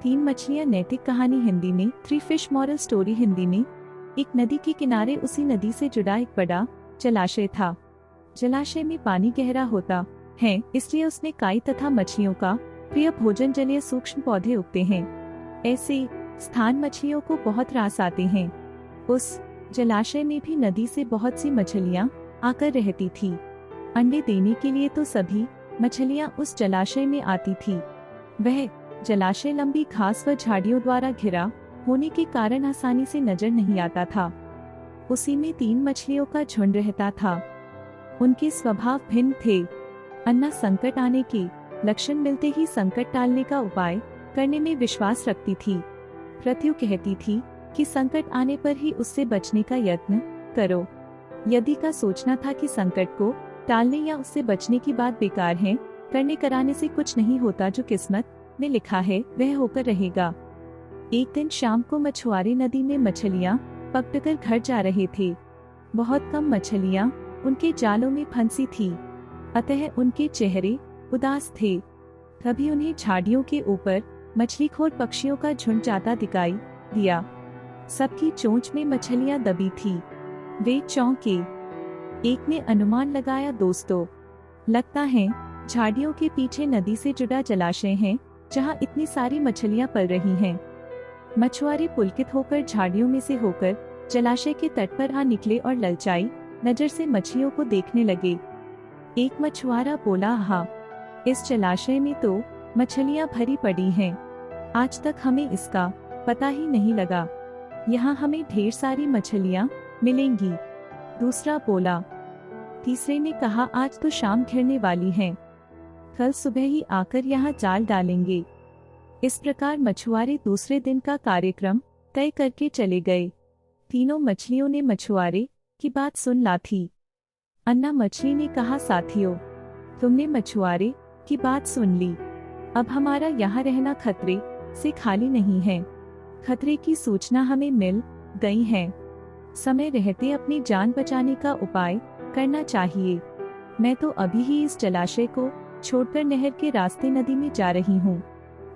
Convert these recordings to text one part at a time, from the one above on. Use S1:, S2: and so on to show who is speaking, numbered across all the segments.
S1: तीन मछलियां नैतिक कहानी हिंदी में, 3 फिश मॉरल स्टोरी हिंदी में। एक नदी के किनारे उसी नदी से जुड़ा एक बड़ा जलाशय था। जलाशय में पानी गहरा होता है, इसलिए उसने काई तथा मछलियों का प्रिय भोजन जलीय सूक्ष्म पौधे उगते हैं। ऐसे स्थान मछलियों को बहुत रास आते हैं। उस जलाशय में भी नदी से बहुत सी मछलियां आकर रहती थी। अंडे देने के लिए तो सभी मछलियां उस जलाशय में आती थी। वह जलाशय लंबी घास व झाड़ियों द्वारा घिरा होने के कारण आसानी से नजर नहीं आता था। उसी में 3 मछलियों का झुंड रहता था। उनके स्वभाव भिन्न थे। अन्ना संकट आने के लक्षण मिलते ही संकट टालने का उपाय करने में विश्वास रखती थी। प्रत्यु कहती थी कि संकट आने पर ही उससे बचने का यत्न करो। यदि का सोचना था कि संकट को टालने या उससे बचने की बात बेकार है, करने कराने से कुछ नहीं होता। जो किस्मत में लिखा है वह होकर रहेगा। एक दिन शाम को मछुआरे नदी में मछलियां पकड़कर घर जा रहे थे। बहुत कम मछलियां उनके जालों में फंसी थी, अतः उनके चेहरे उदास थे। तभी उन्हें झाड़ियों के ऊपर मछलीखोर पक्षियों का झुंड जाता दिखाई दिया। सबकी चोंच में मछलियां दबी थी। वे चौंके। एक ने अनुमान लगाया, दोस्तों, लगता है झाड़ियों के पीछे नदी से जुड़ा जलाशय है जहां इतनी सारी मछलियां पल रही हैं। मछुआरे पुलकित होकर झाड़ियों में से होकर जलाशय के तट पर आ निकले और ललचाई नजर से मछलियों को देखने लगे। एक मछुआरा बोला, हाँ, इस जलाशय में तो मछलियां भरी पड़ी हैं। आज तक हमें इसका पता ही नहीं लगा। यहाँ हमें ढेर सारी मछलियां मिलेंगी। दूसरा बोला। तीसरे ने कहा, आज तो शाम घिरने वाली है, कल सुबह ही आकर यहाँ जाल डालेंगे। इस प्रकार मछुआरे दूसरे दिन का कार्यक्रम तय करके चले गए। तीनों मछलियों ने मछुआरे की बात सुन ला थी। अन्ना मछली ने कहा, साथियों, तुमने मछुआरे की बात सुन ली। अब हमारा यहाँ रहना खतरे से खाली नहीं है। खतरे की सूचना हमें मिल गई है। समय रहते अपनी जान बचाने का उपाय करना चाहिए। मैं तो अभी ही इस जलाशय को छोड़कर नहर के रास्ते नदी में जा रही हूँ।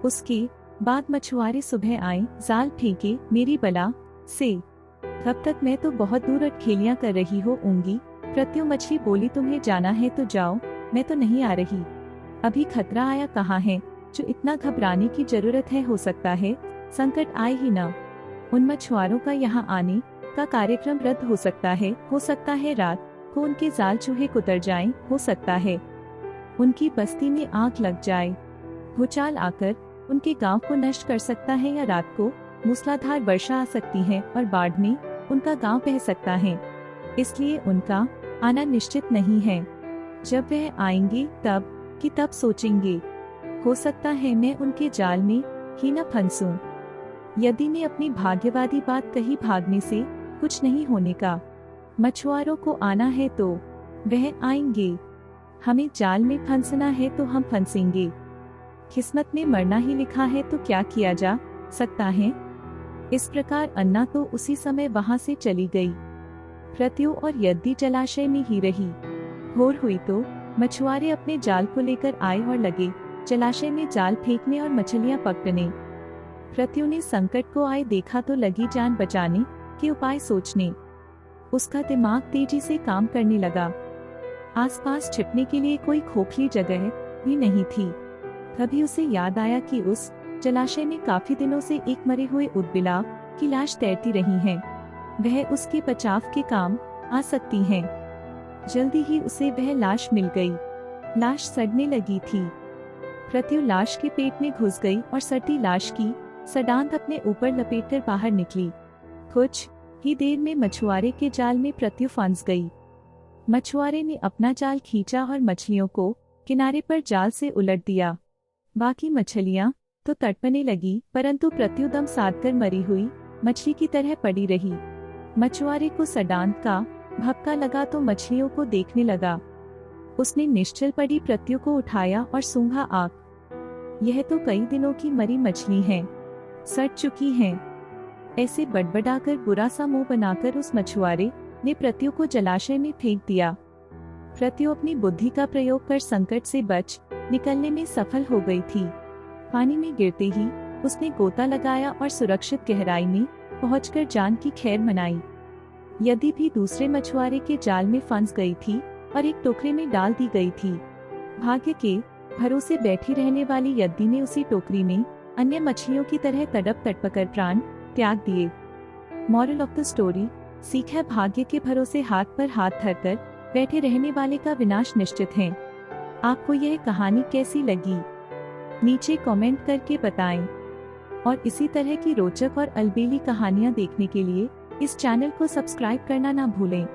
S1: उसके बाद मछुआरे सुबह आए, जाल फेंके मेरी बला से। तब तक मैं तो बहुत दूर अटखेलियां कर रही होऊंगी। प्रत्यु मछली बोली, तुम्हें जाना है तो जाओ, मैं तो नहीं आ रही। अभी खतरा आया कहाँ है जो इतना घबराने की जरूरत है। हो सकता है संकट आए ही न। उन मछुआरों का यहाँ आने का कार्यक्रम रद्द हो सकता है रात को उनके जाल चूहे कुतर जाएं, हो सकता है उनकी बस्ती में आग लग जाए, भूचाल आकर उनके गांव को नष्ट कर सकता है, या रात को मूसलाधार वर्षा आ सकती है और बाढ़ में उनका गांव बह सकता है। इसलिए उनका आना निश्चित नहीं है। जब वह आएंगे तब सोचेंगे, हो सकता है मैं उनके जाल में ही न फंसूं। यदि ने अपनी भाग्यवादी बात कही, भागने से कुछ नहीं होने का। मछुआरों को आना है तो वह आएंगे। हमें जाल में फंसना है तो हम फंसेंगे। किस्मत में मरना ही लिखा है तो क्या किया जा सकता है। इस प्रकार अन्ना तो उसी समय वहां से चली गई। प्रत्यु और यद्दी जलाशय में ही रही। भोर हुई तो मछुआरे अपने जाल को लेकर आए और लगे जलाशय में जाल फेंकने और मछलियां पकड़ने। प्रत्यु ने संकट को आए देखा तो लगी जान बचाने के उपाय सोचने। उसका दिमाग तेजी से काम करने लगा। आसपास छिपने के लिए कोई खोखली जगह भी नहीं थी। तभी उसे याद आया कि उस जलाशय में काफी दिनों से एक मरे हुए ऊदबिलाव की लाश तैरती रही है। वह उसके बचाव के काम आ सकती है। जल्दी ही उसे वह लाश मिल गई। लाश सड़ने लगी थी। प्रत्यु लाश के पेट में घुस गई और सड़ती लाश की सडांत अपने ऊपर लपेटकर बाहर निकली। कुछ ही देर में मछुआरे के जाल में प्रत्यु फंस गई। मछुआरे ने अपना जाल खींचा और मछलियों को किनारे पर जाल से उलट दिया। बाकी मछलियां तो तड़पने लगी, परंतु प्रत्यु दम साधकर मरी हुई मछली की तरह पड़ी रही। मछुआरे को सडांत का भपका लगा तो मछलियों को देखने लगा। उसने निश्चल पड़ी प्रत्यु को उठाया और सूंघा आग। यह तो कई दिनों की मरी मछली है, सड़ चुकी है। ऐसे बड़बड़ाकर बुरा सा मुंह बनाकर उस मछुआरे ने प्रत्यु को जलाशय में फेंक दिया। प्रत्यु अपनी बुद्धि का प्रयोग कर संकट से बच निकलने में सफल हो गई थी। पानी में गिरते ही उसने गोता लगाया और सुरक्षित गहराई में पहुंचकर जान की खैर मनाई। यदि भी दूसरे मछुआरे के जाल में फंस गई थी और एक टोकरी में डाल दी गई थी। भाग्य के भरोसे बैठी रहने वाली यद्दी ने उसी टोकरी में अन्य मछलियों की तरह तड़प तड़पकर प्राण त्याग दिए। मॉरल ऑफ द स्टोरी, सीख है भाग्य के भरोसे हाथ पर हाथ धरकर बैठे रहने वाले का विनाश निश्चित है। आपको यह कहानी कैसी लगी नीचे कमेंट करके बताएं और इसी तरह की रोचक और अलबेली कहानियां देखने के लिए इस चैनल को सब्सक्राइब करना ना भूलें।